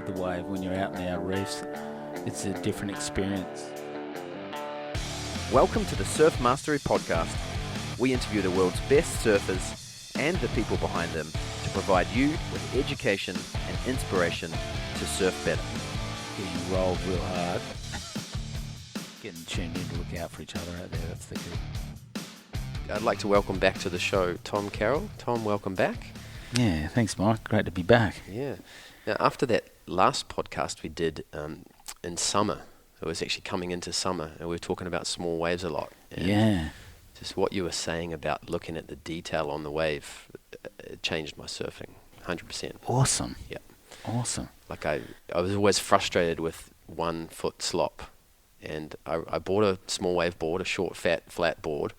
of the wave when you're out in our reefs. It's a different experience. Welcome to the Surf Mastery Podcast. We interview the world's best surfers and the people behind them to provide you with education and inspiration to surf better. Getting rolled real hard. Getting tuned in to look out for each other out there. That's the key. I'd like to welcome back to the show Tom Carroll. Tom, welcome back. Yeah, thanks, Mike. Great to be back. Yeah. Now, after that last podcast we did in summer, it was actually coming into summer, and we were talking about small waves a lot. And Yeah. just what you were saying about looking at the detail on the wave, it changed my surfing, 100%. Awesome. Yeah. Awesome. Like I was always frustrated with 1 foot slop, and I bought a small wave board, a short, flat board,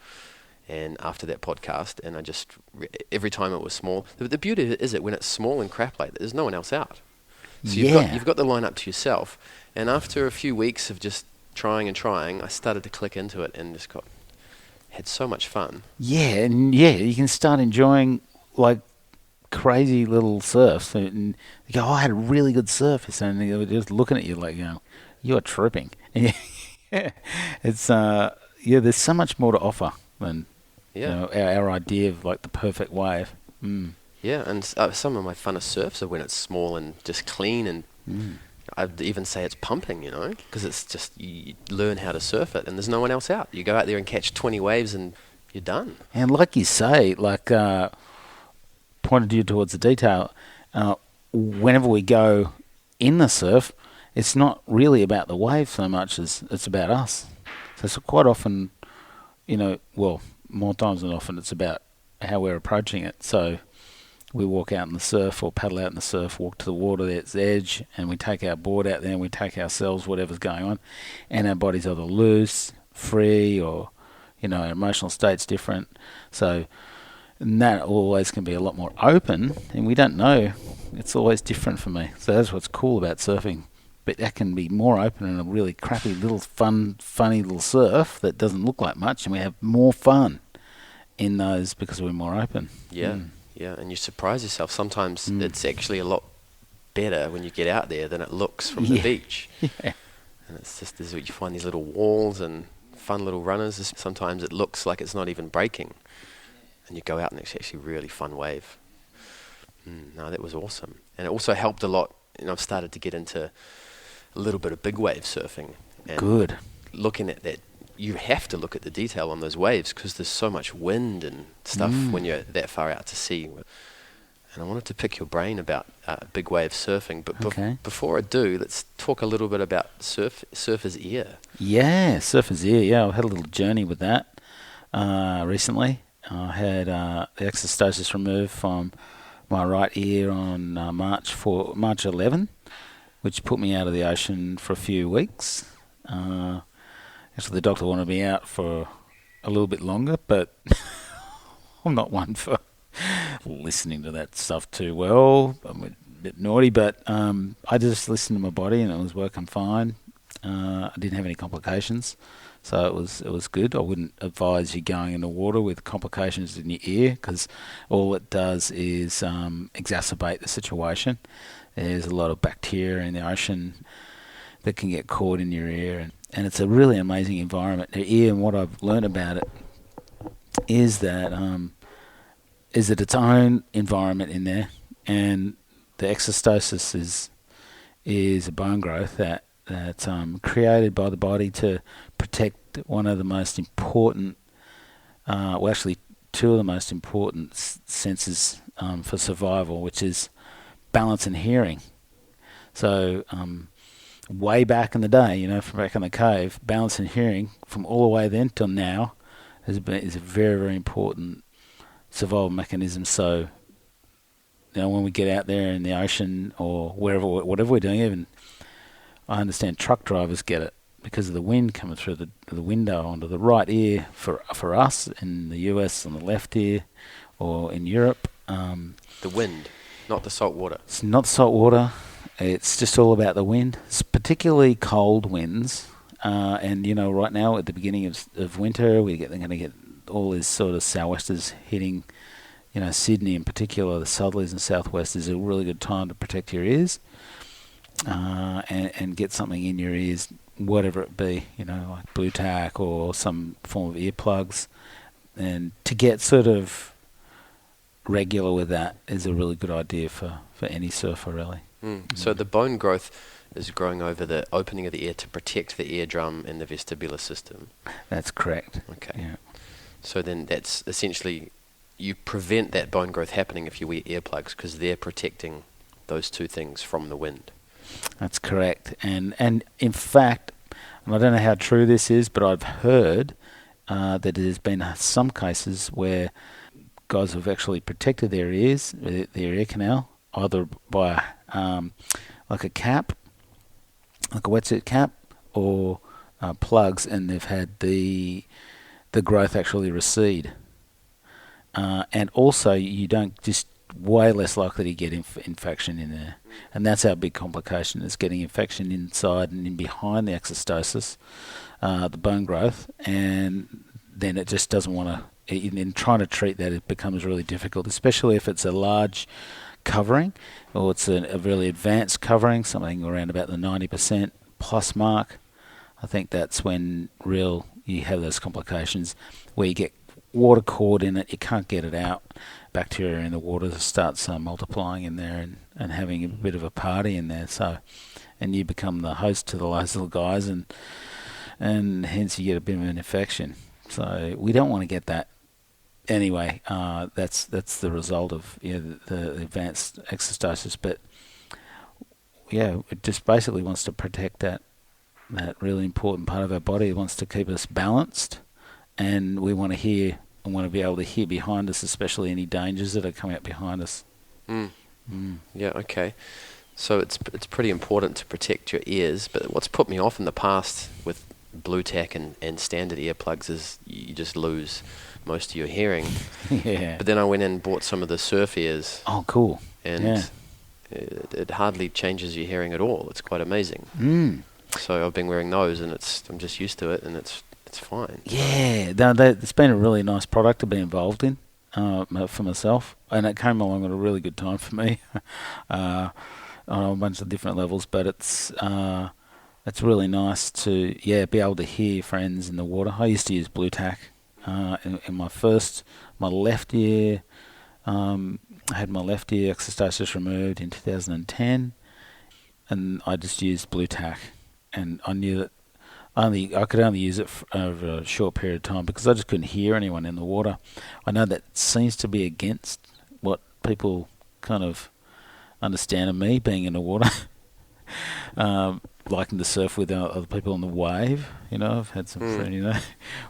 and after that podcast, and I just, every time it was small, the beauty is that when it's small and crap like that, there's no one else out. So you've got the line up to yourself, and after a few weeks of just trying, I started to click into it and just had so much fun. Yeah, and yeah, you can start enjoying like crazy little surfs, and you go, "Oh, I had a really good surf," and they're just looking at you like, "You are tripping." Yeah, it's there's so much more to offer than our idea of like the perfect wave. Yeah, and some of my funnest surfs are when it's small and just clean, and I'd even say it's pumping, because it's just, you learn how to surf it and there's no one else out. You go out there and catch 20 waves and you're done. And like you say, like pointed you towards the detail, whenever we go in the surf, it's not really about the wave so much as it's about us. So quite often, more times than often, it's about how we're approaching it. So we walk out in the surf or paddle out in the surf, walk to the water at its edge, and we take our board out there and we take ourselves, whatever's going on, and our body's either loose, free, or, our emotional state's different. So and that always can be a lot more open, and we don't know. It's always different for me. So that's what's cool about surfing. But that can be more open in a really crappy little funny little surf that doesn't look like much, and we have more fun in those because we're more open. Yeah, yeah, and you surprise yourself. Sometimes it's actually a lot better when you get out there than it looks from the beach. Yeah. And it's just, you find these little walls and fun little runners. Sometimes it looks like it's not even breaking, and you go out and it's actually a really fun wave. No, that was awesome. And it also helped a lot. I've started to get into a little bit of big wave surfing. And good. Looking at that, you have to look at the detail on those waves because there's so much wind and stuff when you're that far out to sea. And I wanted to pick your brain about big wave surfing. But before I do, let's talk a little bit about surfer's ear. Yeah, surfer's ear. Yeah, I've had a little journey with that recently. I had the exostosis removed from my right ear on March 11, which put me out of the ocean for a few weeks. Actually, the doctor wanted me out for a little bit longer, but I'm not one for listening to that stuff too well. I'm a bit naughty, but I just listened to my body and it was working fine. I didn't have any complications, so it was good. I wouldn't advise you going in the water with complications in your ear because all it does is exacerbate the situation. There's a lot of bacteria in the ocean that can get caught in your ear, and it's a really amazing environment. The ear, and what I've learned about it is that it's its own environment in there, and the exostosis is a bone growth that's created by the body to protect one of the most important, actually two of the most important senses for survival, which is balance and hearing. So way back in the day, from back in the cave, balance and hearing from all the way then till now is a very, very important survival mechanism. So when we get out there in the ocean or whatever we're doing, even I understand truck drivers get it because of the wind coming through the window onto the right ear for us in the US on the left ear, or in Europe. The wind, not the salt water. It's not the salt water. It's just all about the wind. It's particularly cold winds. And, right now at the beginning of winter, they're going to get all these sort of sou'westers hitting, Sydney in particular. The southerlies and southwest is a really good time to protect your ears. and get something in your ears, whatever it be, like blue tack or some form of earplugs, and to get sort of regular with that is a really good idea for any surfer, really. So the bone growth is growing over the opening of the ear to protect the eardrum and the vestibular system. That's correct. Okay. Yeah. So then that's essentially, you prevent that bone growth happening if you wear earplugs because they're protecting those two things from the wind. That's correct. And in fact, and I don't know how true this is, but I've heard that there's been some cases where guys have actually protected their ears, their ear canal, either by like a cap, like a wetsuit cap, or plugs, and they've had the growth actually recede. And also, you don't just way less likely to get infection in there, and that's our big complication: is getting infection inside and in behind the exostosis, the bone growth, and then it just doesn't want to. In trying to treat that, it becomes really difficult, especially if it's a large covering or it's a really advanced covering, something around about the 90% plus mark. I think that's when you have those complications where you get water caught in it, you can't get it out. Bacteria in the water starts multiplying in there and having a bit of a party in there. So, and you become the host to those little guys, and hence you get a bit of an infection. So we don't want to get that. Anyway, that's the result of the advanced exostosis. But yeah, it just basically wants to protect that really important part of our body. It wants to keep us balanced, and we want to hear and want to be able to hear behind us, especially any dangers that are coming up behind us. Yeah, okay. So it's pretty important to protect your ears, but what's put me off in the past with blue tack and standard earplugs is you just lose most of your hearing. Yeah. But then I went in and bought some of the surf ears. Oh, cool. And it hardly changes your hearing at all. It's quite amazing. So I've been wearing those, and I'm just used to it, and it's fine. Yeah, it's been a really nice product to be involved in for myself, and it came along at a really good time for me on a bunch of different levels. But it's really nice to be able to hear friends in the water. I used to use blue tack in my left ear. I had my left ear exostosis removed in 2010, and I just used blue tack, and I knew that I could only use it over a short period of time because I just couldn't hear anyone in the water. I know that seems to be against what people kind of understand of me being in the water, liking to surf with other people on the wave. I've had some friends,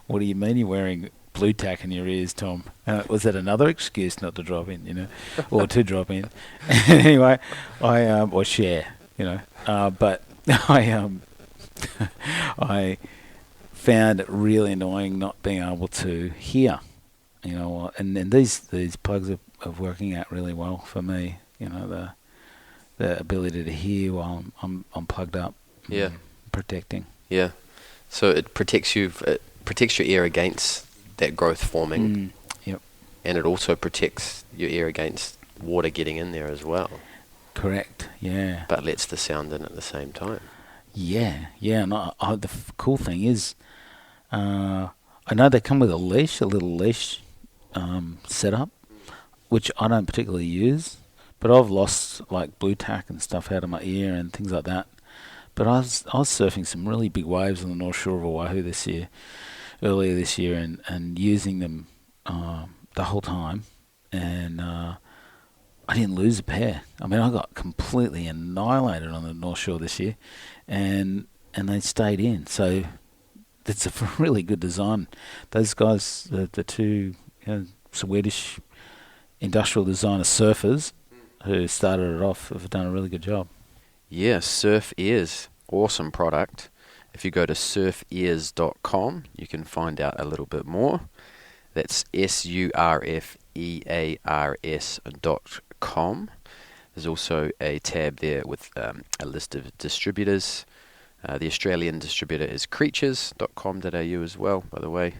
what do you mean you're wearing blue tack in your ears, Tom? Was that another excuse not to drop in, or to drop in? Anyway, or share, but I found it really annoying not being able to hear, and then these plugs are working out really well for me. The ability to hear while I'm plugged up. Yeah. Protecting. Yeah. So it protects your ear against that growth forming. Yep. And it also protects your ear against water getting in there as well. Correct. Yeah. But lets the sound in at the same time. Yeah. And the cool thing is, I know they come with a little leash setup, which I don't particularly use. But I've lost like blue tack and stuff out of my ear and things like that. But I was surfing some really big waves on the North Shore of Oahu earlier this year, and using them the whole time, and I didn't lose a pair. I mean, I got completely annihilated on the North Shore this year, and they stayed in. So it's a really good design. Those guys, the two Swedish industrial designer surfers who started it off, have done a really good job. Yeah, Surf Ears, awesome product. If you go to surfears.com, you can find out a little bit more. That's surfears.com. There's also a tab there with a list of distributors. The Australian distributor is creatures.com.au as well, by the way.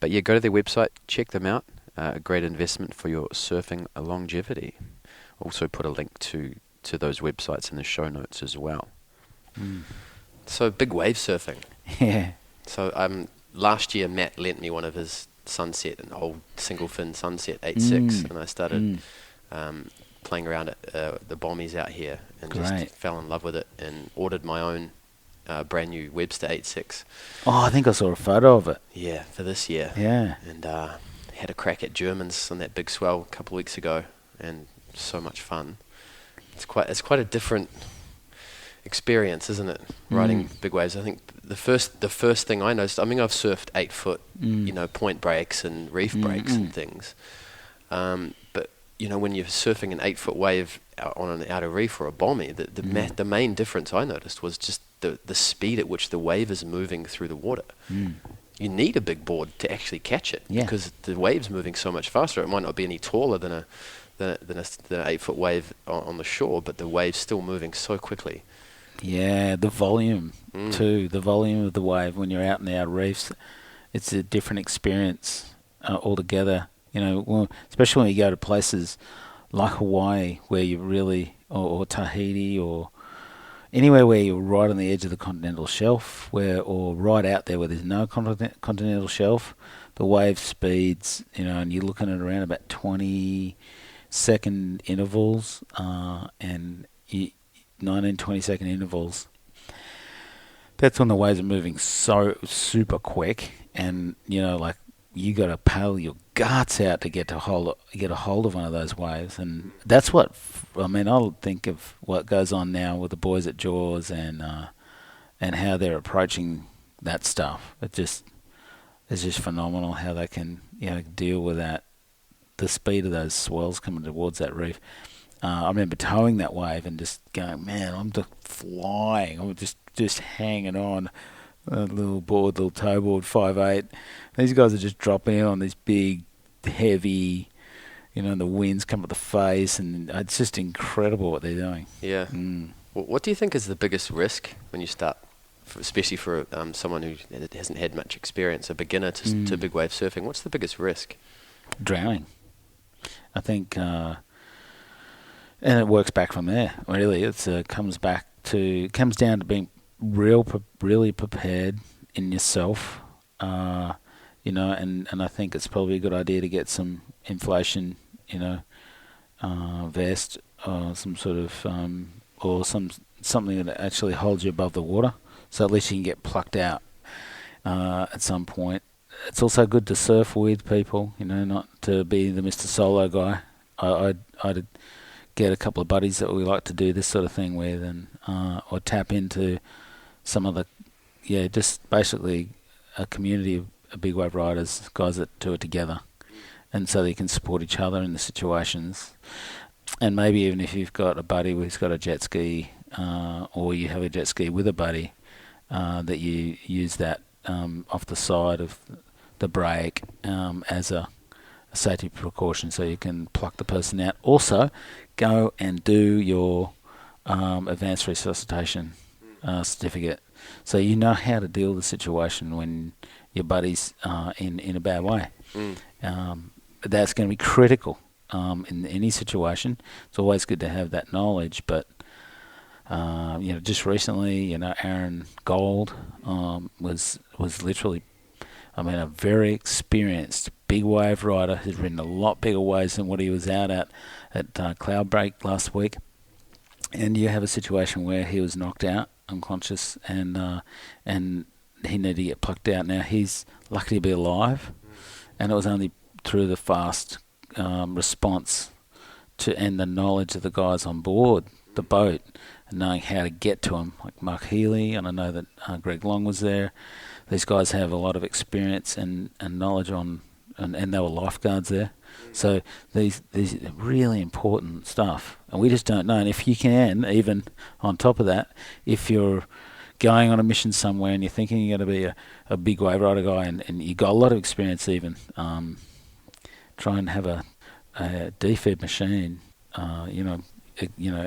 But yeah, go to their website, check them out. A great investment for your surfing longevity. Also put a link to to those websites in the show notes as well. Mm. So big wave surfing. Yeah. So last year Matt lent me one of his Sunset, an old single fin Sunset 8.6, and I started playing around at the bombies out here, and Great. just fell in love with it, and ordered my own brand new Webster 8.6. Oh, I think I saw a photo of it. Yeah, for this year. Yeah. And had a crack at Germans on that big swell a couple of weeks ago, and so much fun. It's quite a different experience, isn't it? Riding big waves. I think the first thing I noticed. I mean, I've surfed 8 foot, point breaks and reef breaks and things. But when you're surfing an 8 foot wave on an outer reef or a bommy, the main difference I noticed was just the speed at which the wave is moving through the water. You need a big board to actually catch it, because the wave's moving so much faster. It might not be any taller than an 8 foot wave on the shore, but the wave's still moving so quickly. Yeah, the volume too. The volume of the wave when you're out in the outer reefs, it's a different experience altogether. Especially when you go to places like Hawaii, where you really, or Tahiti, or anywhere where you're right on the edge of the continental shelf, or right out there where there's no continental shelf, the wave speeds, and you're looking at around about 20-second intervals, and 19-20-second intervals. That's when the waves are moving so super quick, and you got to paddle your guts out to get a hold of one of those waves, and that's what I'll think of what goes on now with the boys at Jaws and how they're approaching that stuff. It's just phenomenal how they can deal with that, the speed of those swells coming towards that reef. I remember towing that wave and just going, man, I'm just flying. I'm just hanging on a little tow board, 5'8". These guys are just dropping in on this big, heavy, the winds come at the face, and it's just incredible what they're doing. Yeah. Well, what do you think is the biggest risk when you start, especially for someone who hasn't had much experience, a beginner to big wave surfing? What's the biggest risk? Drowning. I think... and it works back from there. Really, it comes down to being really prepared in yourself, and I think it's probably a good idea to get some inflation, vest, or some sort of, or something that actually holds you above the water, so at least you can get plucked out at some point. It's also good to surf with people, not to be the Mr. Solo guy. I'd get a couple of buddies that we like to do this sort of thing with, and or tap into some of the, just basically a community of big wave riders, guys that do it together, and so they can support each other in the situations. And maybe even if you've got a buddy who's got a jet ski, or you have a jet ski with a buddy, that you use that off the side of the break as a safety precaution, so you can pluck the person out. Also, go and do your advanced resuscitation certificate, so you know how to deal with the situation when your buddy's in a bad way. That's going to be critical in any situation. It's always good to have that knowledge, but just recently, Aaron Gold was literally, a very experienced big wave rider who's ridden a lot bigger waves than what he was out at Cloudbreak last week. And you have a situation where he was knocked out, unconscious, and he needed to get plucked out. Now, he's lucky to be alive, and it was only through the fast response and the knowledge of the guys on board the boat and knowing how to get to him, like Mark Healy, and I know that Greg Long was there. These guys have a lot of experience and knowledge on, and they were lifeguards there. So these really important stuff, and we just don't know. And if you can, even on top of that, if you're going on a mission somewhere and you're thinking you're going to be a big wave rider guy, and you got a lot of experience, even try and have a defib machine.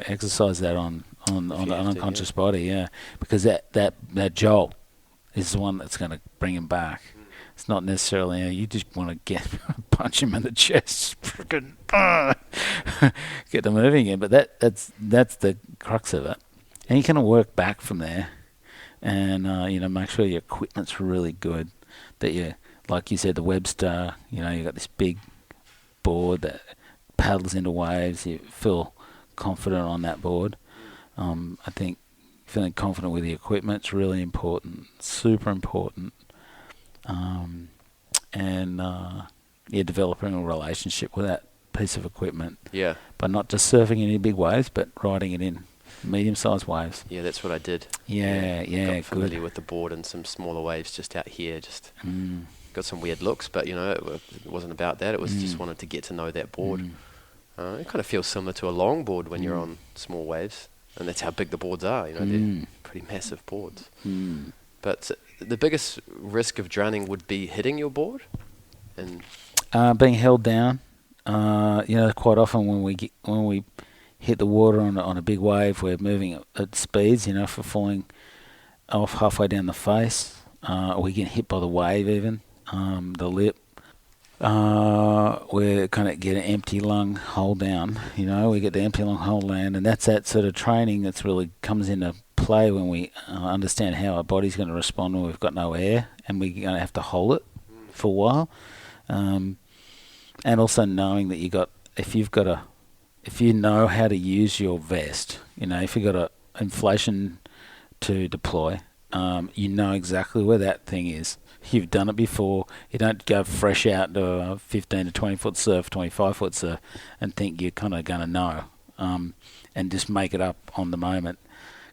Exercise that on an unconscious body, because that jolt is the one that's going to bring him back. It's not necessarily you just want to get punch him in the chest, freaking get them moving again. But that's the crux of it, and you kind of work back from there, and make sure your equipment's really good. That you, like you said, the Webster, you got this big board that paddles into waves. You feel confident on that board. I think feeling confident with the equipment's really important, super important. Developing a relationship with that piece of equipment. Yeah. By not just surfing in big waves, but riding it in medium-sized waves. Yeah, that's what I did. Yeah, got familiar with the board and some smaller waves just out here. Just got some weird looks, but it wasn't about that. It was just wanted to get to know that board. It kind of feels similar to a longboard when you're on small waves, and that's how big the boards are. They're pretty massive boards. But the biggest risk of drowning would be hitting your board, and being held down. Quite often when we hit the water on a big wave, we're moving at speeds. For falling off halfway down the face, or we get hit by the wave even, the lip. We kind of get an empty lung hold down. We get the empty lung hold down, and that's that sort of training that's really comes into play when we understand how our body's going to respond when we've got no air, and we're going to have to hold it for a while. And also knowing that if you know how to use your vest, if you've got a inflation to deploy, you know exactly where that thing is. You've done it before. You don't go fresh out to a 15 to 20 foot surf, 25 foot surf, and think you're kind of going to know, and just make it up on the moment.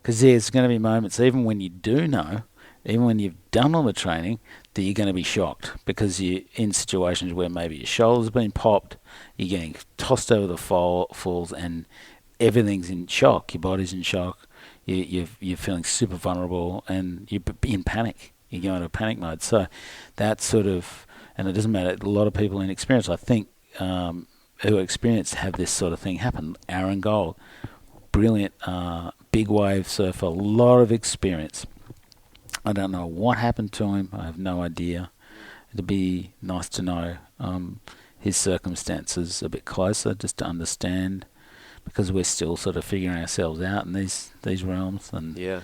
Because there's going to be moments, even when you do know, even when you've done all the training, that you're going to be shocked because you're in situations where maybe your shoulder's been popped, you're getting tossed over the falls, and everything's in shock. Your body's in shock. You're feeling super vulnerable, and you're in panic. You go into panic mode. So that sort of, and it doesn't matter. A lot of people in experience, I think, who are experienced have this sort of thing happen. Aaron Gold, brilliant big wave surfer, a lot of experience. I don't know what happened to him. I have no idea. It'd be nice to know his circumstances a bit closer, just to understand, because we're still sort of figuring ourselves out in these realms, and the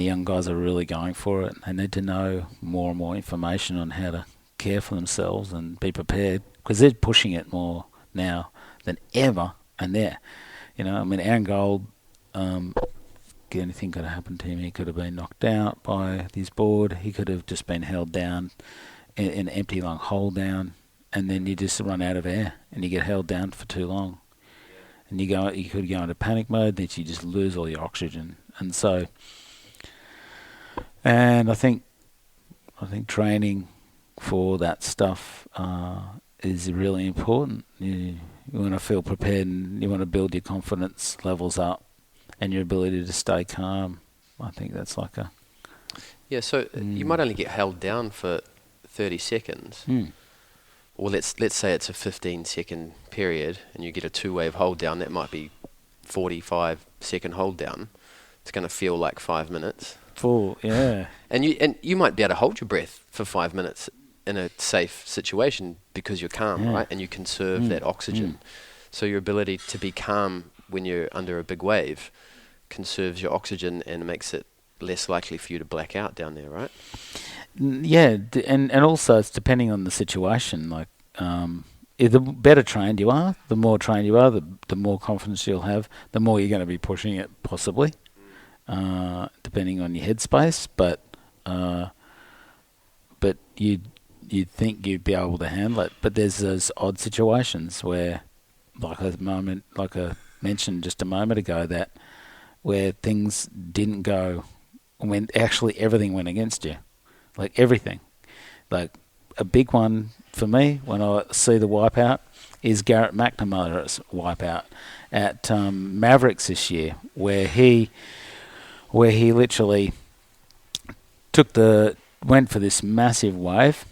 young guys are really going for it. They need to know more and more information on how to care for themselves and be prepared, because they're pushing it more now than ever. And Aaron Gold, anything could have happened to him. He could have been knocked out by his board. He could have just been held down in an empty lung hold down, and then you just run out of air and you get held down for too long. And you could go into panic mode, then you just lose all your oxygen. And I think training for that stuff is really important. You want to feel prepared, and you want to build your confidence levels up and your ability to stay calm. I think that's like a... Yeah, so you might only get held down for 30 seconds. Or let's say it's a 15-second period and you get a two-wave hold down. That might be 45-second hold down. It's going to feel like 5 minutes. Full, yeah. And you might be able to hold your breath for 5 minutes in a safe situation because you're calm, right? And you conserve that oxygen. So your ability to be calm when you're under a big wave conserves your oxygen and makes it less likely for you to black out down there, right? Yeah, and also it's depending on the situation. Like, the better trained you are, the more trained you are, the more confidence you'll have, the more you're going to be pushing it, possibly, depending on your headspace. But you'd think you'd be able to handle it. But there's those odd situations where, like I mentioned just a moment ago, that where things didn't go, when actually everything went against you. Like everything. Like a big one for me when I see the wipeout is Garrett McNamara's wipeout at Mavericks this year, where he literally went for this massive wave,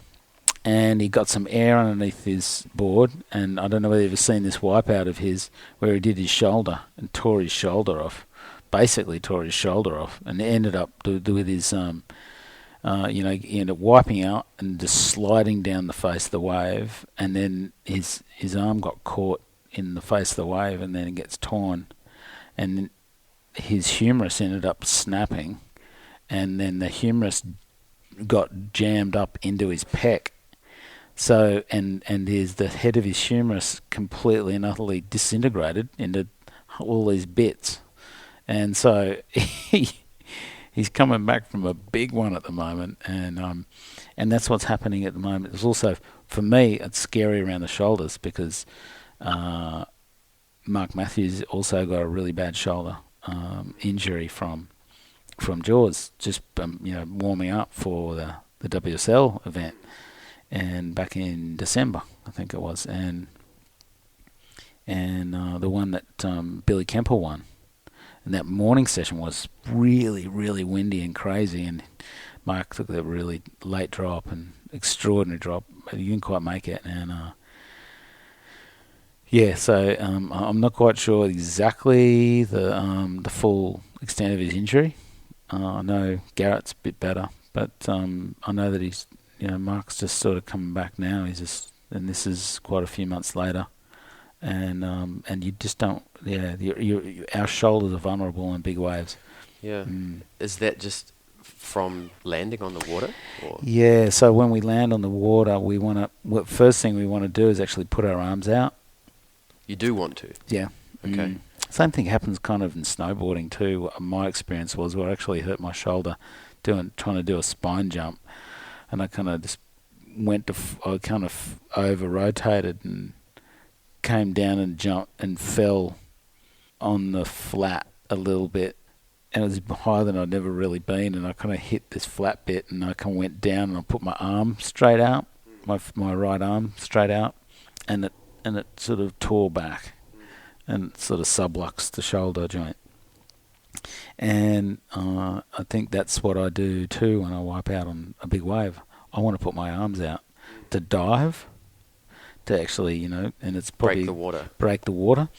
and he got some air underneath his board, and I don't know whether you've ever seen this wipeout of his where he did his shoulder and tore his shoulder off, and ended up with his he ended up wiping out and just sliding down the face of the wave, and then his arm got caught in the face of the wave, and then it gets torn, and his humerus ended up snapping, and then the humerus got jammed up into his pec. So and the head of his humerus completely and utterly disintegrated into all these bits, and so he's coming back from a big one at the moment, and that's what's happening at the moment. It's also, for me, it's scary around the shoulders because Mark Matthews also got a really bad shoulder injury from Jaws, just warming up for the WSL event, and back in December, I think it was, and the one that Billy Kemper won. And that morning session was really, really windy and crazy, and Mark took that really late drop, and extraordinary drop, but he didn't quite make it. And so I'm not quite sure exactly the full extent of his injury. I know Garrett's a bit better, but I know that he's, Mark's just sort of coming back now. And this is quite a few months later. And you just don't. Our shoulders are vulnerable in big waves. Yeah. Is that just from landing on the water? Or? Yeah. So when we land on the water, first thing we want to do is actually put our arms out. You do want to. Yeah. Okay. Same thing happens kind of in snowboarding too. My experience was where I actually hurt my shoulder trying to do a spine jump, and I kind of just I kind of over rotated and came down and jumped and fell on the flat a little bit, and it was higher than I'd never really been, and I kind of hit this flat bit, and I kind of went down and I put my arm straight out, my right arm straight out, and it sort of tore back and sort of subluxed the shoulder joint. And I think that's what I do too when I wipe out on a big wave. I want to put my arms out to dive, to actually, and it's probably break the water,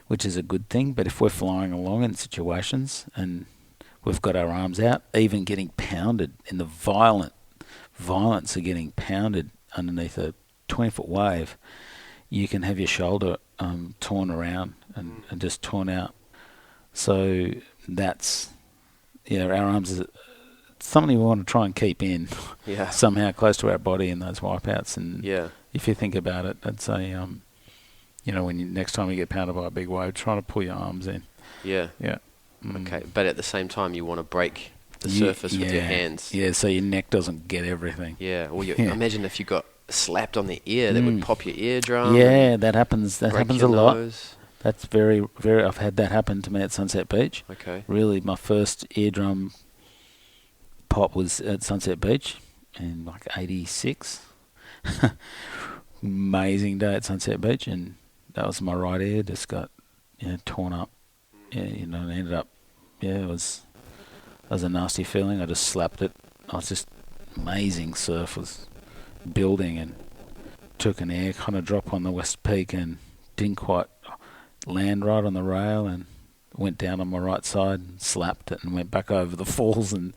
which is a good thing. But if we're flying along in situations and we've got our arms out, even getting pounded in the violence of getting pounded underneath a 20-foot wave, you can have your shoulder torn around and just torn out. So that's, our arms is something we want to try and keep in somehow close to our body in those wipeouts. And if you think about it, I'd say, when next time you get pounded by a big wave, try to pull your arms in. Yeah. Yeah. Okay, but at the same time, you want to break the surface with your hands. Yeah, so your neck doesn't get everything. Yeah. Well, imagine if you got slapped on the ear, that would pop your eardrum. Yeah, that happens. That happens a lot. Nose. That's very, very. I've had that happen to me at Sunset Beach. Okay. Really, my first eardrum pop was at Sunset Beach in like '86. Amazing day at Sunset Beach, and that was my right ear. Just got torn up. Yeah, and ended up. Yeah, it was a nasty feeling. I just slapped it. I was just amazing. Surf was building and took an air kind of drop on the West Peak and didn't quite land right on the rail and went down on my right side and slapped it and went back over the falls, and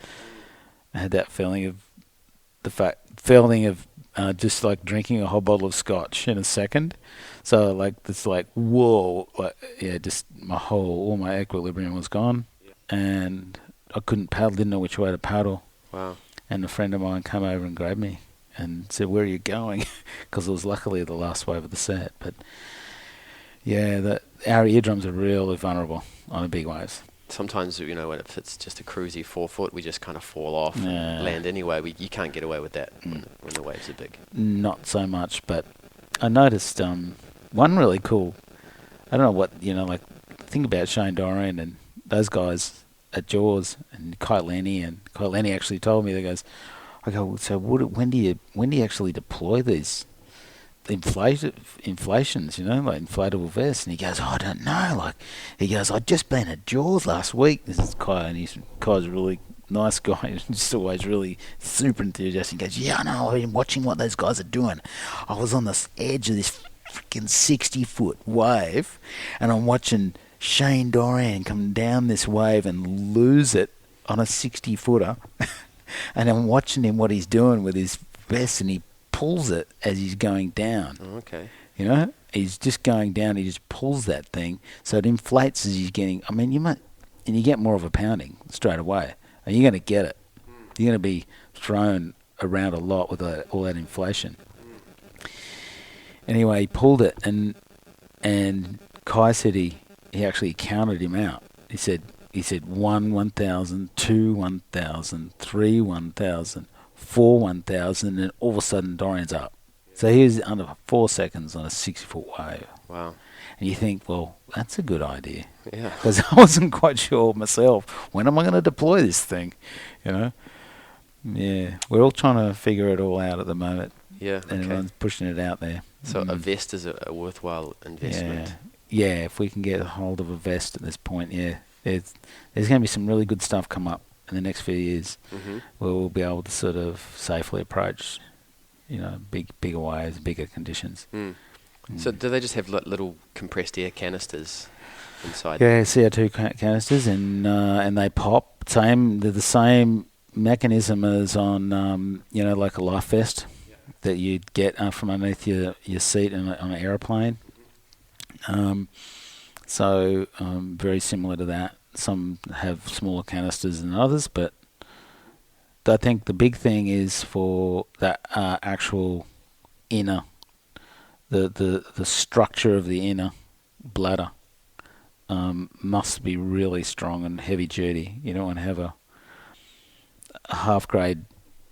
I had that feeling of just like drinking a whole bottle of scotch in a second. So whoa, just all my equilibrium was gone, and I couldn't paddle, didn't know which way to paddle. Wow. And a friend of mine came over and grabbed me and said, "Where are you going?" Because it was luckily the last wave of the set. But yeah, our eardrums are really vulnerable on the big waves. Sometimes, if it's just a cruisy 4-foot, we just kind of fall off and land anyway. You can't get away with that when the waves are big. Not so much, but I noticed one really cool, I don't know what, think about Shane Dorian and those guys at Jaws and Kai Lenny actually told me, I go, so when do you actually deploy these inflations, like inflatable vests? And he goes, I don't know. He goes, I'd just been at Jaws last week. This is Kai, and Kai's a really nice guy. He's just always really super enthusiastic. He goes, yeah, I know. I've been watching what those guys are doing. I was on the edge of this freaking 60-foot wave, and I'm watching Shane Dorian come down this wave and lose it on a 60-footer. And I'm watching him what he's doing with his vest, and he pulls it as he's going down. Okay. You know, he's just going down. He just pulls that thing, so it inflates as he's getting. I mean, and you get more of a pounding straight away. And you're going to get it. You're going to be thrown around a lot with all that inflation. Anyway, he pulled it, and Kai said he actually counted him out. He said 1,000, 2, 1,000, 3, 1,000, 4, 1,000, and all of a sudden Dorian's up. So he was under 4 seconds on a 60-foot wave. Wow. And you think, well, that's a good idea. Yeah. Because I wasn't quite sure myself, when am I going to deploy this thing? You know? Yeah. We're all trying to figure it all out at the moment. Yeah. And Okay. everyone's pushing it out there. So a vest is a worthwhile investment. Yeah, if we can get a hold of a vest at this point, yeah. There's going to be some really good stuff come up in the next few years Mm-hmm. where we'll be able to sort of safely approach, bigger waves, bigger conditions. Mm. So do they just have little compressed air canisters inside? Yeah, CO2 canisters, and they pop. They're the same mechanism as on, like a life vest that you'd get from underneath your seat on an aeroplane. So very similar to that. Some have smaller canisters than others, but I think the big thing is for that actual inner, the structure of the inner bladder must be really strong and heavy duty. You don't want to have a half grade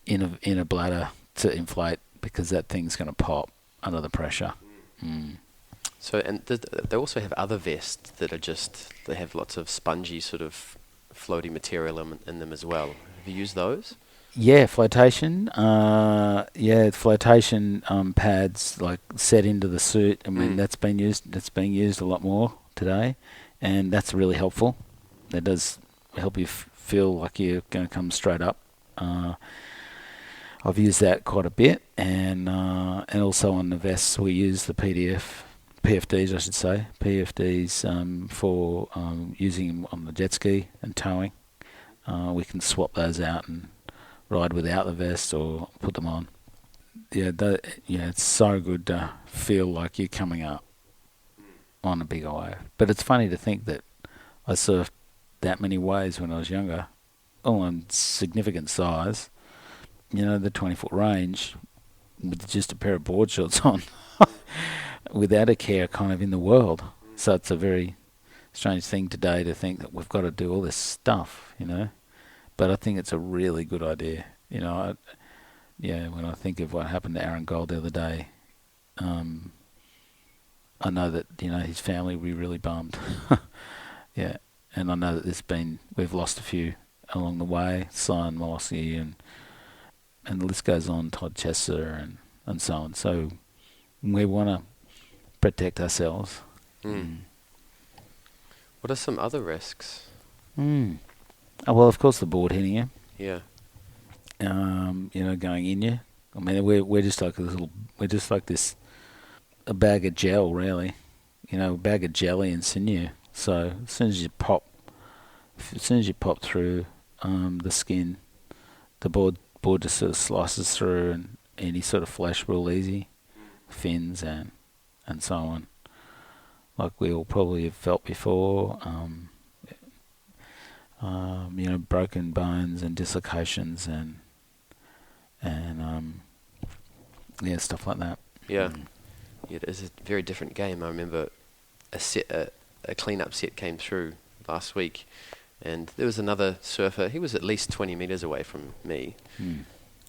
inner bladder to inflate, because that thing's going to pop under the pressure. Mm. So, and they also have other vests that they have lots of spongy sort of floaty material in them as well. Have you used those? Yeah, flotation. Flotation pads like set into the suit. I mean, that's being used a lot more today, and that's really helpful. That does help you feel like you're going to come straight up. I've used that quite a bit, and also on the vests we use the PFDs, I should say. PFDs for using them on the jet ski and towing. We can swap those out and ride without the vest or put them on. Yeah, it's so good to feel like you're coming up on a bigger wave. But it's funny to think that I surfed that many waves when I was younger, all in significant size. The 20-foot range with just a pair of board shorts on, without a care kind of in the world. So it's a very strange thing today to think that we've got to do all this stuff, But I think it's a really good idea. When I think of what happened to Aaron Gold the other day, I know that, his family will be really bummed. Yeah. And I know that we've lost a few along the way, Sion Molosky and the list goes on, Todd Chester and so on. So we want to protect ourselves. What are some other risks? Oh, well, of course, the board hitting you. Yeah. Going in you. I mean, we're just like a bag of gel, really. A bag of jelly and sinew. So as soon as you pop through the skin, the board just sort of slices through, and any sort of flesh real easy, fins and so on. Like we all probably have felt before. Broken bones and dislocations and stuff like that. Yeah. Yeah, it is a very different game. I remember a clean-up set came through last week, and there was another surfer. He was at least 20 metres away from me,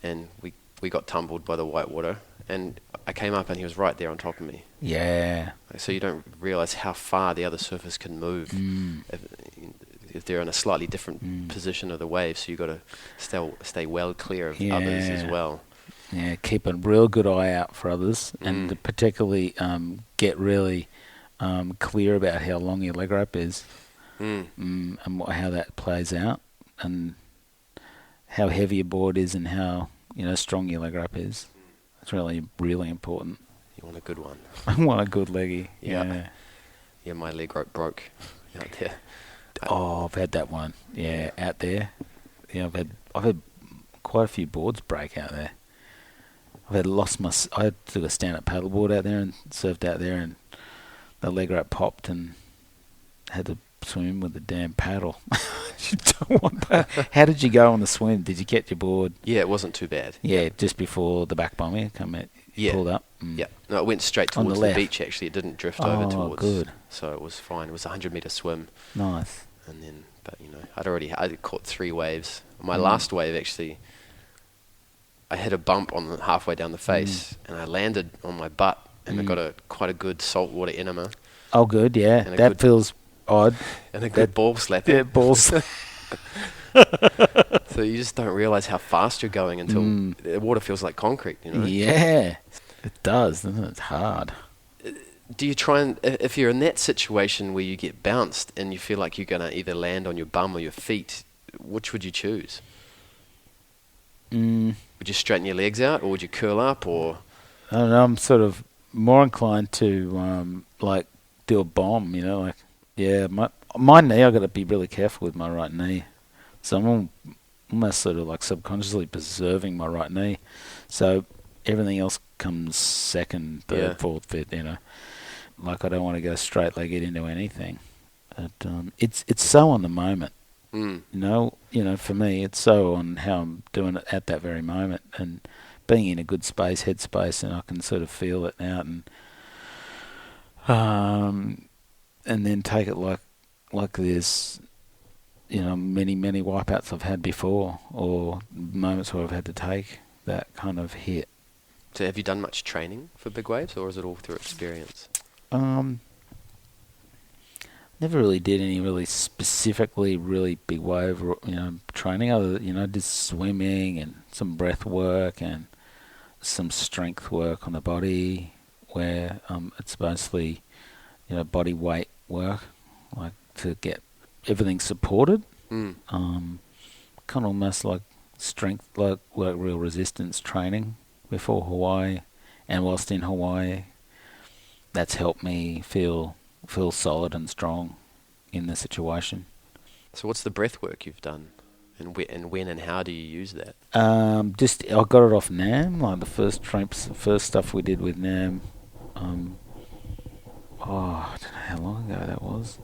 and we got tumbled by the whitewater, and I came up and he was right there on top of me. Yeah. So you don't realise how far the other surfers can move if they're in a slightly different position of the wave, so you've got to stay well clear of others as well. Yeah, keep a real good eye out for others, and to particularly get really clear about how long your leg rope is, and how that plays out, and how heavy your board is, and how strong your leg rope is. It's really, really important. You want a good one. I want a good leggy. Yeah. Yeah, my leg rope broke out there. I've had that one. Yeah, out there. Yeah, I've had quite a few boards break out there. I took a stand-up paddleboard out there and surfed out there, and the leg wrap popped and had to swim with the damn paddle. You don't want that. How did you go on the swim? Did you get your board? Yeah, it wasn't too bad. Yeah, just before the back bomb come out, pulled up. Yeah, no, it went straight towards the beach. Actually, it didn't drift over towards. Good. So it was fine. It was a 100-meter swim. Nice. And then, but I'd caught 3 waves. My last wave actually, I hit a bump on halfway down the face, and I landed on my butt, and I got quite a good saltwater enema. Oh, good, yeah. That feels odd. And a good ball slap. Yeah, balls. So you just don't realise how fast you're going until the water feels like concrete, Yeah, it does, doesn't it? It's hard. Do you try and, if you're in that situation where you get bounced and you feel like you're going to either land on your bum or your feet, which would you choose? Would you straighten your legs out, or would you curl up, or? I don't know, I'm sort of more inclined to, do a bomb, my knee, I've got to be really careful with my right knee. So I'm almost sort of like subconsciously preserving my right knee. So everything else comes second, third, fourth, fifth, Like I don't want to go straight-legged into anything. But it's so on the moment. For me, it's so on how I'm doing it at that very moment, and being in a good space, headspace, and I can sort of feel it out, and then take it like there's, many wipeouts I've had before, or moments where I've had to take that kind of hit. So have you done much training for big waves, or is it all through experience? Never really did any really specifically really big wave, training. Other, did swimming and some breath work and some strength work on the body, where it's mostly, body weight work, like to get everything supported. Kind of almost like strength, like real resistance training before Hawaii, and whilst in Hawaii, that's helped me feel solid and strong in the situation. So what's the breath work you've done, and when and how do you use that? I got it off NAM, like the first stuff we did with NAM. I don't know how long ago that was.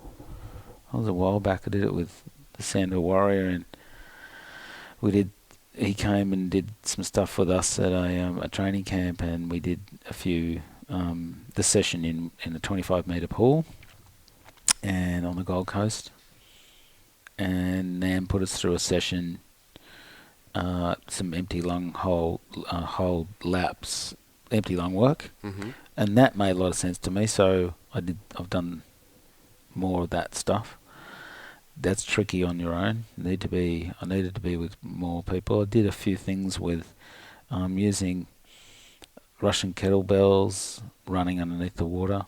That was a while back. I did it with the Sandal Warrior, and he came and did some stuff with us at a training camp, and we did a few, the session in a 25-metre pool and on the Gold Coast. And Nam put us through a session, some empty lung hold laps, empty lung work, and that made a lot of sense to me. So I've done more of that stuff. That's tricky on your own. I needed to be with more people. I did a few things with using Russian kettlebells, running underneath the water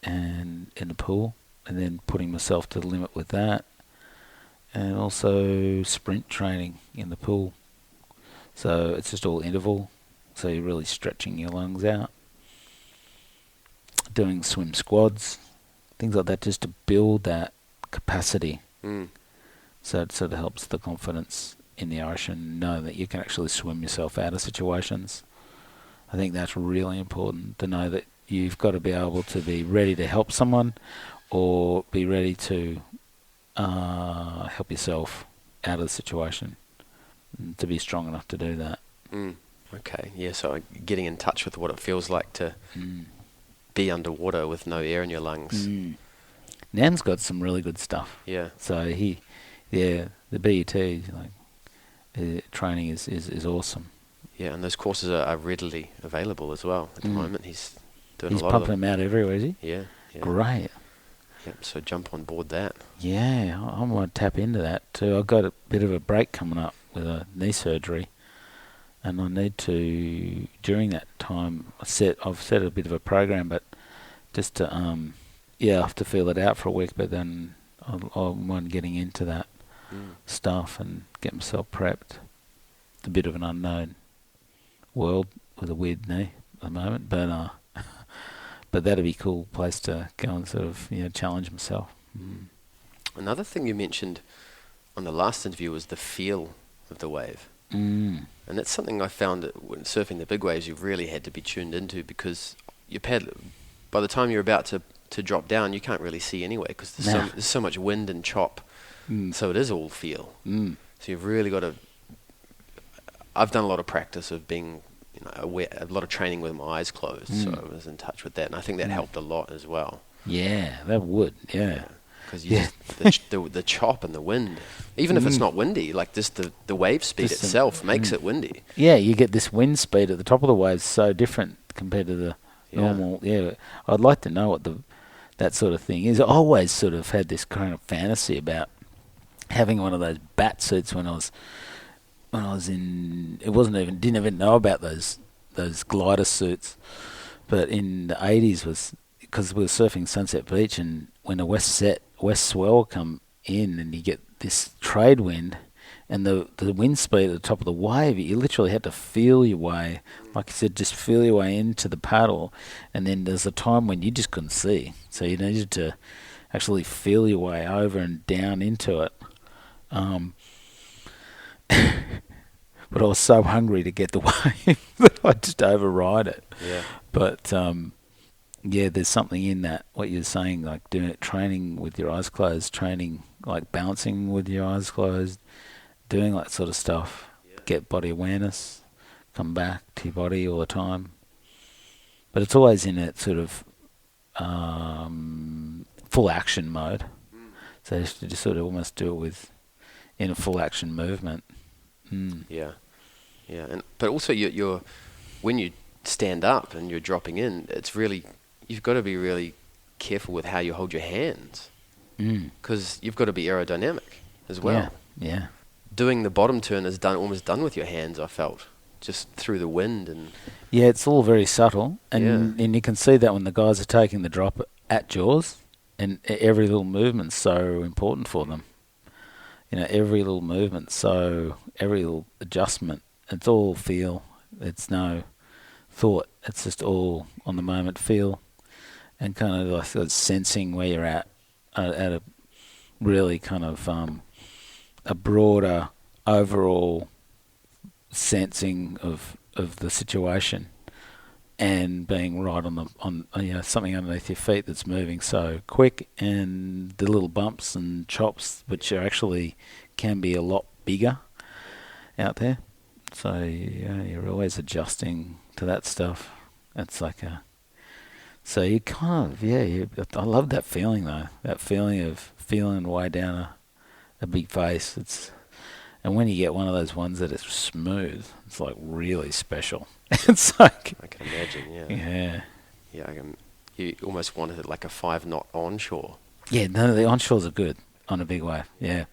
and in the pool, and then putting myself to the limit with that, and also sprint training in the pool. So it's just all interval, so you're really stretching your lungs out. Doing swim squads, things like that, just to build that capacity. So it sort of helps the confidence in the ocean, know that you can actually swim yourself out of situations. I think that's really important, to know that you've got to be able to be ready to help someone, or be ready to help yourself out of the situation, and to be strong enough to do that. Okay, yeah, so getting in touch with what it feels like to be underwater with no air in your lungs. Nam's got some really good stuff. Yeah. So the BET training is awesome. Yeah, and those courses are readily available as well at the moment. He's doing a lot of them. He's pumping them out everywhere, is he? Yeah. Great. Yep, so jump on board that. Yeah, I might tap into that too. I've got a bit of a break coming up with a knee surgery, and I need to, during that time, I've set a bit of a program, but just to I have to feel it out for a week, but then I'm getting into that stuff and get myself prepped. It's a bit of an unknown world with a weird knee at the moment, but that'd be a cool place to go and sort of challenge myself. Another thing you mentioned on the last interview was the feel of the wave. Mm. And that's something I found that when surfing the big waves, you really had to be tuned into, because your paddle, by the time you're about to drop down, you can't really see anyway, because there's so much wind and chop. So it is all feel. So you've really got to. I've done a lot of practice of being, aware, a lot of training with my eyes closed, so I was in touch with that, and I think that helped a lot as well. Yeah, that would. Yeah. Because the chop and the wind, even if it's not windy, like just the wave speed Just itself makes it windy. Yeah, you get this wind speed at the top of the waves so different compared to the normal. Yeah, I'd like to know what that sort of thing is. I always sort of had this kind of fantasy about having one of those bat suits when I was in. It didn't even know about those glider suits, but in the 80s was because we were surfing Sunset Beach, and when the west swell come in and you get this trade wind and the wind speed at the top of the wave, you literally had to feel your way, like you said, just feel your way into the paddle, and then there's a time when you just couldn't see, so you needed to actually feel your way over and down into it. But I was so hungry to get the wave that I just override it. Yeah. But yeah, there's something in that, what you're saying, like doing it, training with your eyes closed, training like bouncing with your eyes closed, doing that sort of stuff. Yeah. Get body awareness, come back to your body all the time. But it's always in that sort of full action mode. So you have to just sort of almost do it in a full action movement. Yeah, but also you're when you stand up and you're dropping in, it's really, you've got to be really careful with how you hold your hands, because you've got to be aerodynamic as well. Yeah. Doing the bottom turn is almost done with your hands, I felt, just through the wind and. Yeah, it's all very subtle, and you can see that when the guys are taking the drop at jaws, and every little movement's so important for them. Every little movement, so every little adjustment, it's all feel. It's no thought. It's just all on the moment feel, and kind of like sensing where you're at a really kind of a broader overall sensing of the situation, and being right on something underneath your feet that's moving so quick, and the little bumps and chops, which are actually can be a lot bigger out there. So you're always adjusting to that stuff. It's like so you kind of I love that feeling though. That feeling of feeling way down a big face. And when you get one of those ones that is smooth, it's like really special. It's like I can imagine, yeah. You almost wanted it like a 5-knot onshore. Yeah, no, the onshores are good on a big wave. Yeah,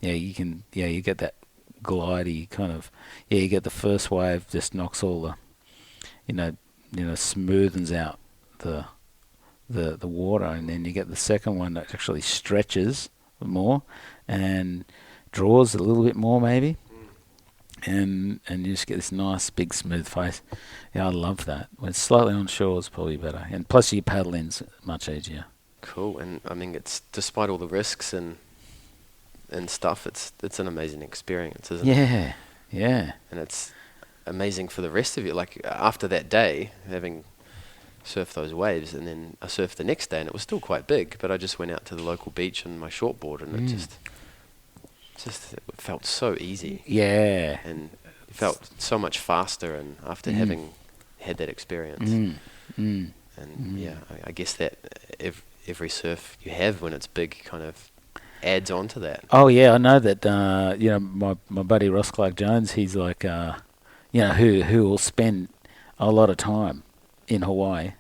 you can. Yeah, you get that glidey kind of. Yeah, you get the first wave just knocks all the, smoothens out the water, and then you get the second one that actually stretches more and draws a little bit more maybe, and you just get this nice big smooth face. Yeah, I love that. When it's slightly onshore is probably better, and plus your paddle in's much easier. Cool, and I mean, it's despite all the risks and stuff, it's an amazing experience, isn't it? Yeah. And it's amazing for the rest of you. Like after that day, having surfed those waves, and then I surfed the next day, and it was still quite big, but I just went out to the local beach on my shortboard, and it just it felt so easy. Yeah. And it felt so much faster, and after having had that experience. I guess that every surf you have when it's big kind of adds on to that. Oh yeah, I know that. My buddy Ross Clark Jones, he's like, who will spend a lot of time in Hawaii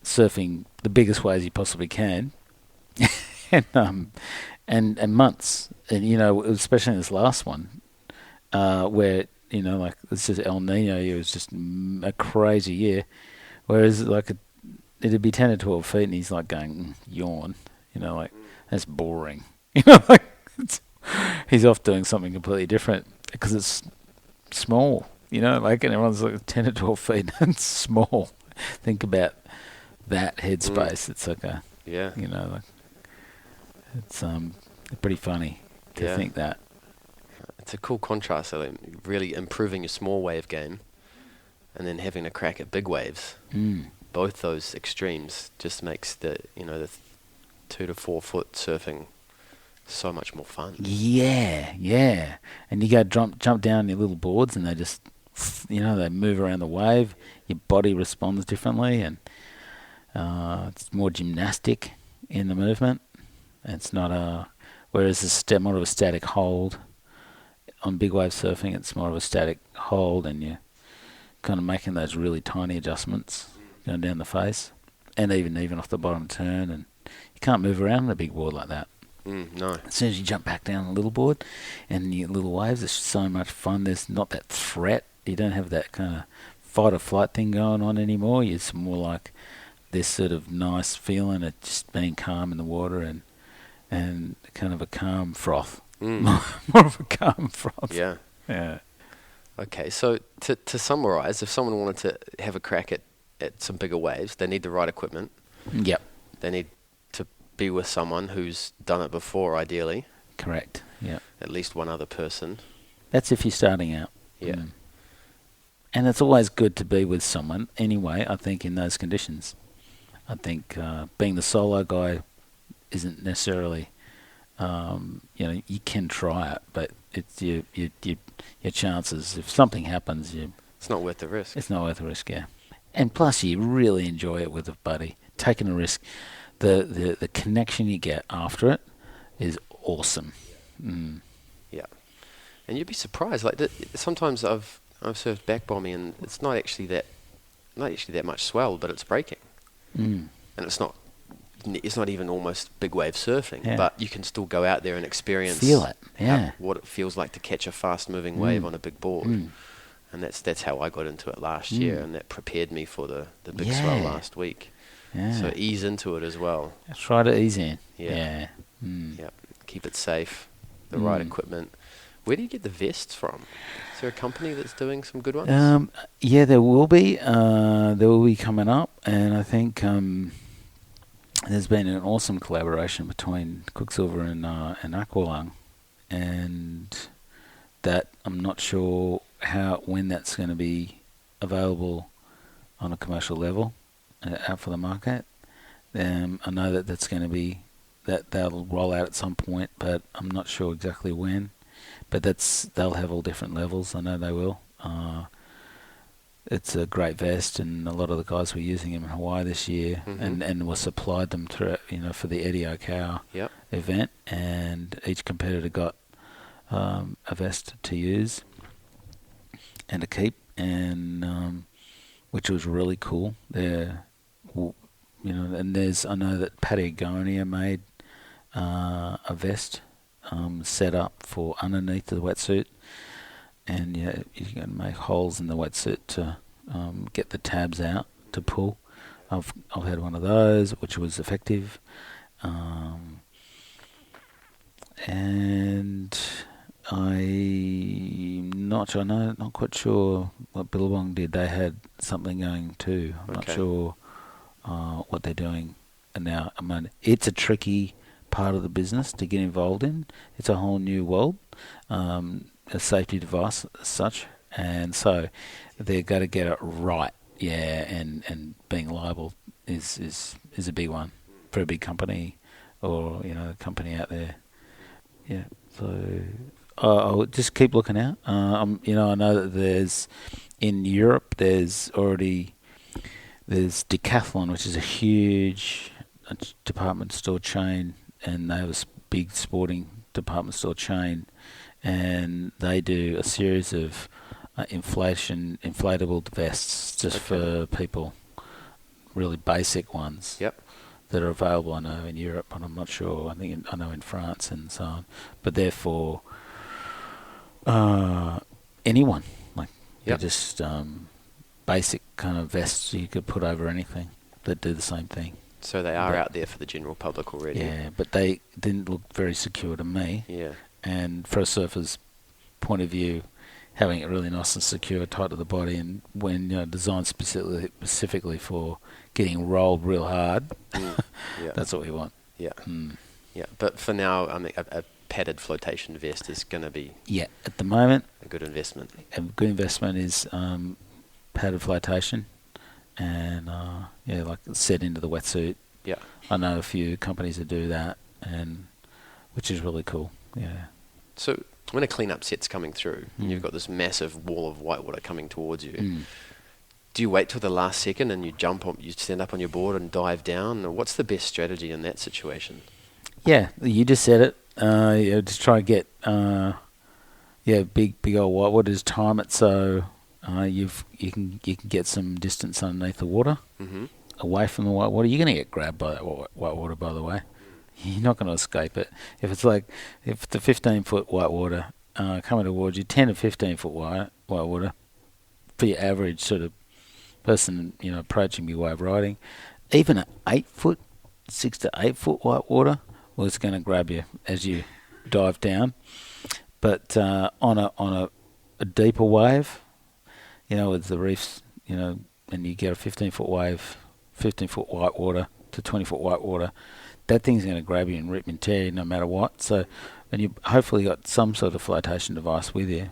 surfing the biggest waves he possibly can, and months, and especially in this last one, where like it's just El Nino year was just a crazy year, whereas like it'd be 10 to 12 feet, and he's like going yawn, like that's boring, like he's off doing something completely different because it's small, like, and everyone's like 10 to 12 feet, and it's small. Think about that headspace. It's like like it's pretty funny to think that. it's a cool contrast. So like really improving your small wave game, and then having a crack at big waves. Both those extremes just makes the 2 to 4 foot surfing so much more fun. Yeah. And you go jump down your little boards, and they just, they move around the wave. Your body responds differently, and it's more gymnastic in the movement. It's not whereas it's more of a static hold. On big wave surfing, it's more of a static hold, and you're kind of making those really tiny adjustments going down the face, and even off the bottom turn, and you can't move around on a big board like that. No. As soon as you jump back down the little board and your little waves, it's so much fun. There's not that threat. You don't have that kind of fight or flight thing going on anymore. It's more like this sort of nice feeling of just being calm in the water and kind of a calm froth. More of a calm froth. Yeah. Yeah. Okay, so to summarise, if someone wanted to have a crack at some bigger waves, they need the right equipment. Yep. They need to be with someone who's done it before, ideally. Correct. Yeah. At least one other person. That's if you're starting out. Yeah. And it's always good to be with someone anyway, I think, in those conditions. I think being the solo guy isn't necessarily, you can try it, but it's your chances. If something happens, It's not worth the risk. it's not worth the risk, yeah. And plus, you really enjoy it with a buddy. Taking a risk, the connection you get after it is awesome. Yeah. And you'd be surprised. Like sometimes I've surfed back bombing, and it's not actually that much swell, but it's breaking. And it's not even almost big wave surfing, but you can still go out there and experience Feel it, what it feels like to catch a fast moving wave on a big board. And that's how I got into it last year, and that prepared me for the big swell last week. Yeah. So ease into it as well. Try to ease in. Yeah. Yep. Keep it safe, the right equipment. Where do you get the vests from? Is there a company that's doing some good ones? Yeah, there will be. There will be coming up, and I think there's been an awesome collaboration between Quicksilver and Aqualung, and that I'm not sure when that's going to be available on a commercial level out for the market. I know that's going to be that'll roll out at some point, but I'm not sure exactly when. But they'll have all different levels. I know they will. It's a great vest, and a lot of the guys were using them in Hawaii this year, and were supplied them through, for the Eddie O'Cow event. And each competitor got a vest to use and to keep, and which was really cool. And I know that Patagonia made a vest. Set up for underneath the wetsuit, and you can make holes in the wetsuit to get the tabs out to pull. I've had one of those, which was effective, and I'm not quite sure what Billabong did. They had something going too. I'm not sure what they're doing now. I mean, it's a tricky part of the business to get involved in. It's a whole new world, a safety device as such, and so they've got to get it right. Yeah, and being liable is a big one for a big company, or a company out there. Yeah, so I'll just keep looking out. I know that in Europe there's Decathlon, which is a huge department store chain. And they have a big sporting department store chain, and they do a series of inflatable vests just for people, really basic ones that are available. I know in Europe, but I'm not sure. I know in France and so on, but they're for anyone. They're just basic kind of vests you could put over anything that do the same thing. So they are out there for the general public already. Yeah, but they didn't look very secure to me. Yeah. And for a surfer's point of view, having it really nice and secure, tight to the body, and when designed specifically for getting rolled real hard, that's what we want. Yeah. Yeah. But for now, I mean, a padded flotation vest is going to be at the moment, a good investment. a good investment is padded flotation, and like set into the wetsuit. Yeah. I know a few companies that do that, and which is really cool. Yeah. So when a cleanup set's coming through, and you've got this massive wall of whitewater coming towards you, do you wait till the last second and you stand up on your board and dive down? Or what's the best strategy in that situation? Yeah, you just said it. Just try to get big old whitewater. Just time it so you can get some distance underneath the water, away from the whitewater. You're going to get grabbed by that whitewater, by the way. You're not going to escape it. If the 15-foot whitewater coming towards you, 10 to 15-foot whitewater for your average sort of person, approaching your way of riding, even an 6 to 8 foot whitewater was going to grab you as you dive down. But on a deeper wave, with the reefs, and you get a 15-foot wave, 15-foot whitewater to 20-foot whitewater, that thing's going to grab you and rip and tear you no matter what. So, and you hopefully got some sort of flotation device with you.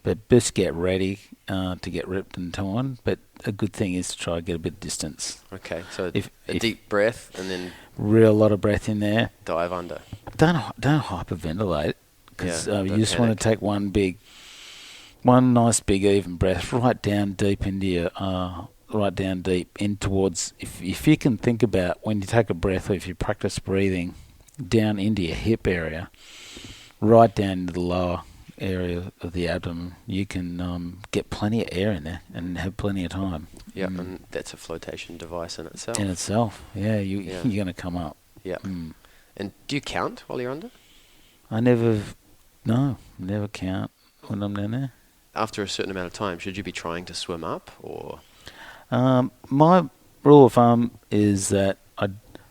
But just get ready to get ripped and torn. But a good thing is to try to get a bit of distance. Okay, so a deep breath and then real lot of breath in there. Dive under. Don't hyperventilate, because you just want to take one nice big even breath right down deep into your in towards. If you can think about when you take a breath, or if you practice breathing down into your hip area, right down into the lower area of the abdomen, you can get plenty of air in there and have plenty of time. Yeah, and that's a flotation device in itself. You're going to come up. Yeah. And do you count while you're under? I never count when I'm down there. After a certain amount of time, should you be trying to swim up, or? My rule of thumb is that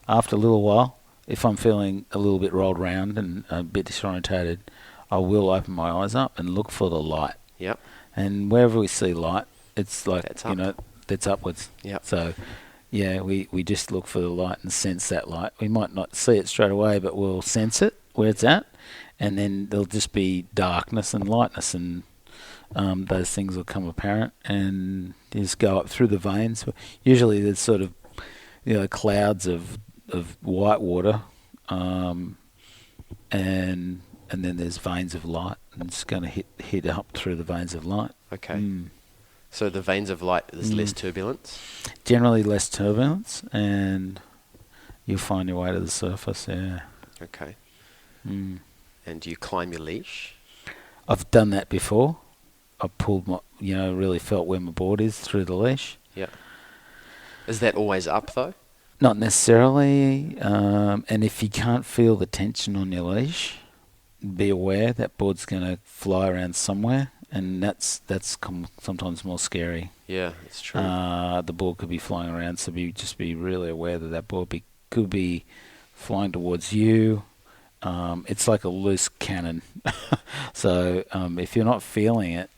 after a little while, if I'm feeling a little bit rolled around and a bit disorientated, I will open my eyes up and look for the light. Yep. And wherever we see light, it's like, that's upwards. Yep. So, we just look for the light and sense that light. We might not see it straight away, but we'll sense it where it's at. And then there'll just be darkness and lightness, and those things will come apparent, and you just go up through the veins. Usually there's sort of, clouds of white water, and then there's veins of light, and it's going to hit up through the veins of light. Okay. So the veins of light, there's less turbulence? Generally less turbulence, and you'll find your way to the surface, yeah. Okay. And do you climb your leash? I've done that before. I pulled really felt where my board is through the leash. Yeah. Is that always up, though? Not necessarily. And if you can't feel the tension on your leash, be aware that board's going to fly around somewhere, and that's sometimes more scary. Yeah, it's true. The board could be flying around, so just be really aware that board could be flying towards you. It's like a loose cannon. So if you're not feeling it,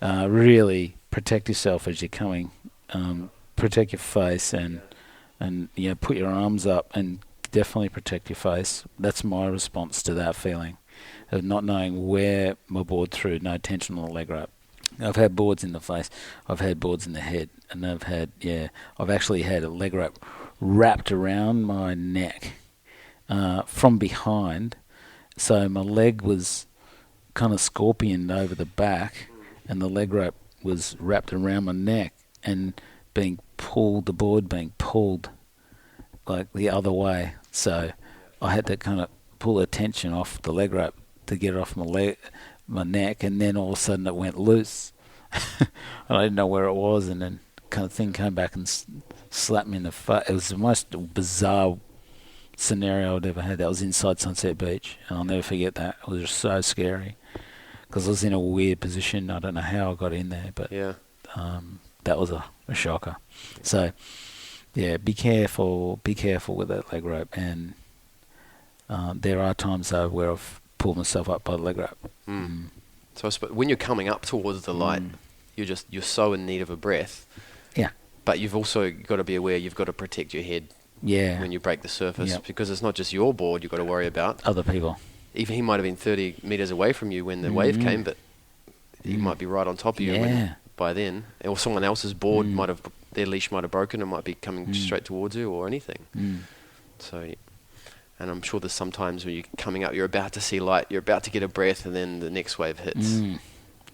really protect yourself as you're coming. Protect your face and put your arms up and definitely protect your face. That's my response to that feeling of not knowing where my board through, no tension on the leg rope. I've had boards in the face, I've had boards in the head, and I've actually had a leg rope wrapped around my neck from behind, so my leg was kind of scorpioned over the back, and the leg rope was wrapped around my neck and the board being pulled like the other way. So I had to kind of pull the tension off the leg rope to get it off my neck, and then all of a sudden it went loose. And I didn't know where it was, and then kind of thing came back and slapped me in the face. It was the most bizarre scenario I'd ever had. That was inside Sunset Beach, and I'll never forget that. It was just so scary because I was in a weird position. I don't know how I got in there, but that was a shocker. So be careful with that leg rope, and there are times though where I've pulled myself up by the leg rope. So I suppose when you're coming up towards the light, you're so in need of a breath. Yeah. But you've also got to be aware you've got to protect your head. Yeah. When you break the surface, because it's not just your board you've got to worry about. Other people. even he might have been 30 meters away from you when the wave came, but he might be right on top of you by then. Or someone else's board their leash might have broken and might be coming straight towards you or anything. So, and I'm sure there's sometimes when you're coming up, you're about to see light, you're about to get a breath, and then the next wave hits.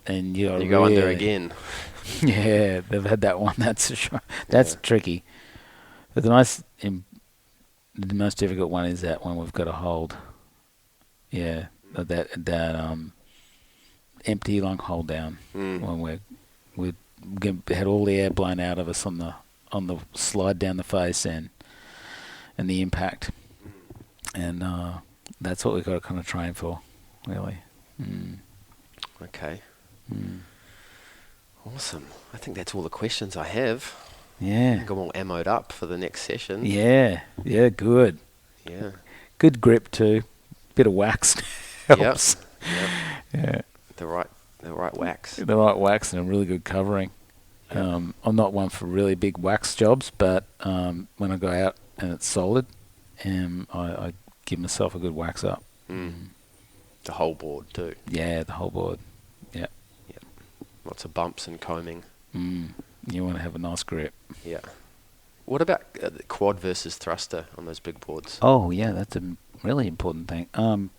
And you go under again. Yeah, they've had that one. That's sure. That's tricky. But the most difficult one is that one we've got to hold. Yeah, that empty long hold down when we had all the air blown out of us on the slide down the face and the impact, and that's what we've got to kind of train for, really. Okay. Awesome. I think that's all the questions I have. Yeah. I think I'm all ammoed up for the next session. Yeah. Yeah. Good. Yeah. Good grip too. Bit of wax helps. Yep. Yeah. The right wax. The right wax and a really good covering. Yep. I'm not one for really big wax jobs, but when I go out and it's solid, I give myself a good wax up. The whole board too. Yeah, the whole board. Yeah. Yep. Lots of bumps and combing. You want to have a nice grip. Yeah. What about the quad versus thruster on those big boards? Oh, yeah, that's a really important thing. Well,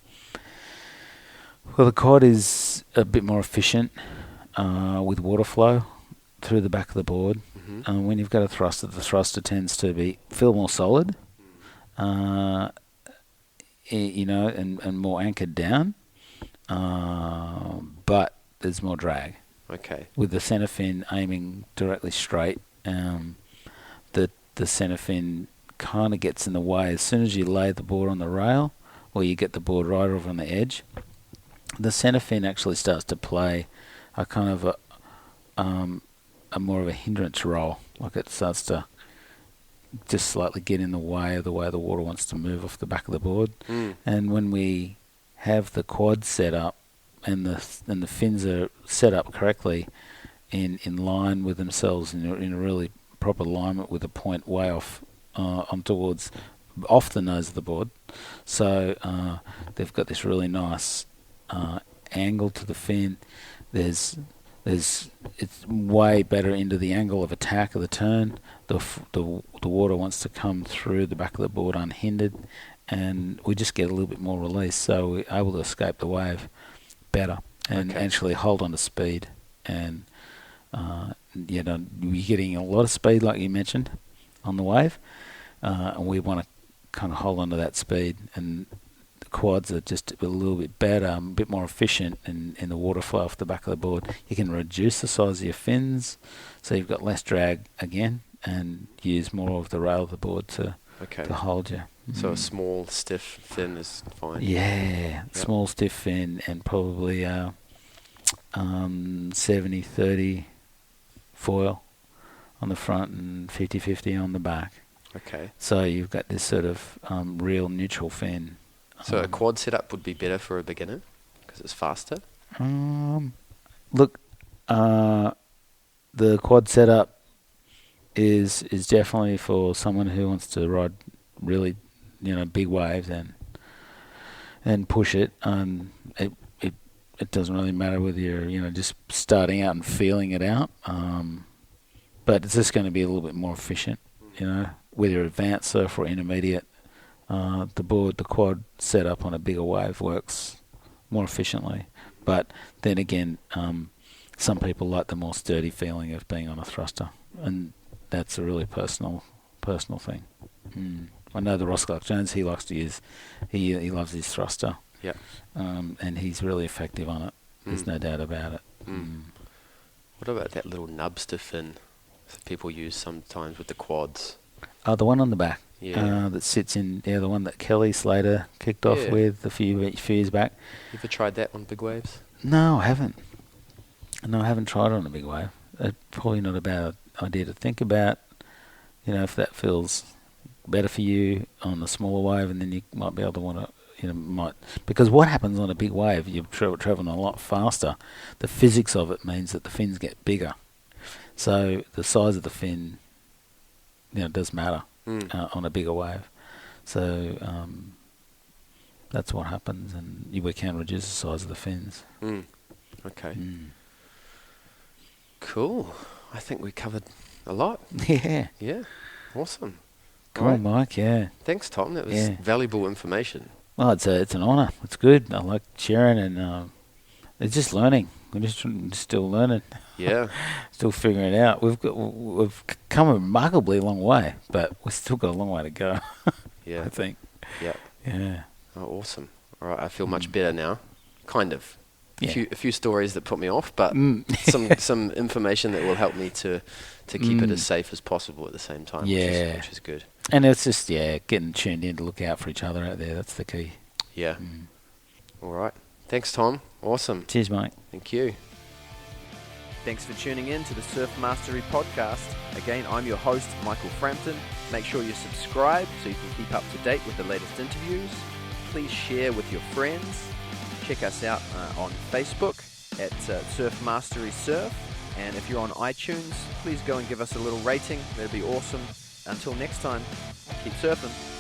the quad is a bit more efficient with water flow through the back of the board. When you've got a thruster, the thruster tends to feel more solid, and more anchored down, but there's more drag. Okay. With the centre fin aiming directly straight, the centre fin kind of gets in the way. As soon as you lay the board on the rail, or you get the board right over on the edge, the centre fin actually starts to play a kind of a more of a hindrance role. Like it starts to just slightly get in the way the water wants to move off the back of the board. And when we have the quad set up and the fins are set up correctly in line with themselves in a really proper alignment with a point way off off the nose of the board, so they've got this really nice angle to the fin. It's way better into the angle of attack of the turn. The water wants to come through the back of the board unhindered, and we just get a little bit more release, so we're able to escape the wave better and actually hold on to speed. And you're getting a lot of speed, like you mentioned, on the wave, and we want to kind of hold on to that speed. And the quads are just a little bit better, a bit more efficient in the water flow off the back of the board. You can reduce the size of your fins, so you've got less drag again, and use more of the rail of the board to hold you. So a small, stiff fin is fine? Yeah, small, stiff fin, and probably 70-30 foil on the front and 50-50 on the back. Okay. So you've got this sort of real neutral fin. So a quad setup would be better for a beginner because it's faster? Look, the quad setup is definitely for someone who wants to ride really, big waves and push it. It doesn't really matter whether you're just starting out and feeling it out, but it's just going to be a little bit more efficient. Whether you're advanced surf or intermediate, the quad setup on a bigger wave works more efficiently. But then again, some people like the more sturdy feeling of being on a thruster, and that's a really personal thing. I know the Ross Clark Jones, he likes to use, he loves his thruster. Yeah. And he's really effective on it. There's no doubt about it. What about that little nubster fin that people use sometimes with the quads? The one on the back. Yeah. That sits in, the one that Kelly Slater kicked off with a few years back. You ever tried that on big waves? No, I haven't. No, I haven't tried it on a big wave. It's probably not a bad idea to think about. If that feels better for you on a smaller wave, and then you might be able to want to, because what happens on a big wave, you're traveling a lot faster. The physics of it means that the fins get bigger. So the size of the fin, does matter on a bigger wave. So that's what happens, and we can reduce the size of the fins. Okay. Cool. I think we covered a lot. Yeah. Yeah. Awesome. Cool, All right. Mike. Yeah. Thanks, Tom. That was valuable information. Well, it's an honour. It's good. I like sharing, and it's just learning. We're just still learning. Yeah. Still figuring it out. We've come a remarkably long way, but we've still got a long way to go. Yeah. I think. Yeah. Yeah. Oh, awesome. All right. I feel much better now. Kind of. Yeah. A few stories that put me off, but some information that will help me to keep it as safe as possible at the same time. Yeah. Which is good. And it's just getting tuned in to look out for each other out there. That's the key. Yeah. All right. Thanks, Tom. Awesome. Cheers, mate. Thank you. Thanks for tuning in to the Surf Mastery Podcast. Again, I'm your host, Michael Frampton. Make sure you subscribe so you can keep up to date with the latest interviews. Please share with your friends. Check us out on Facebook at Surf Mastery Surf. And if you're on iTunes, please go and give us a little rating. That'd be awesome. Until next time, keep surfing.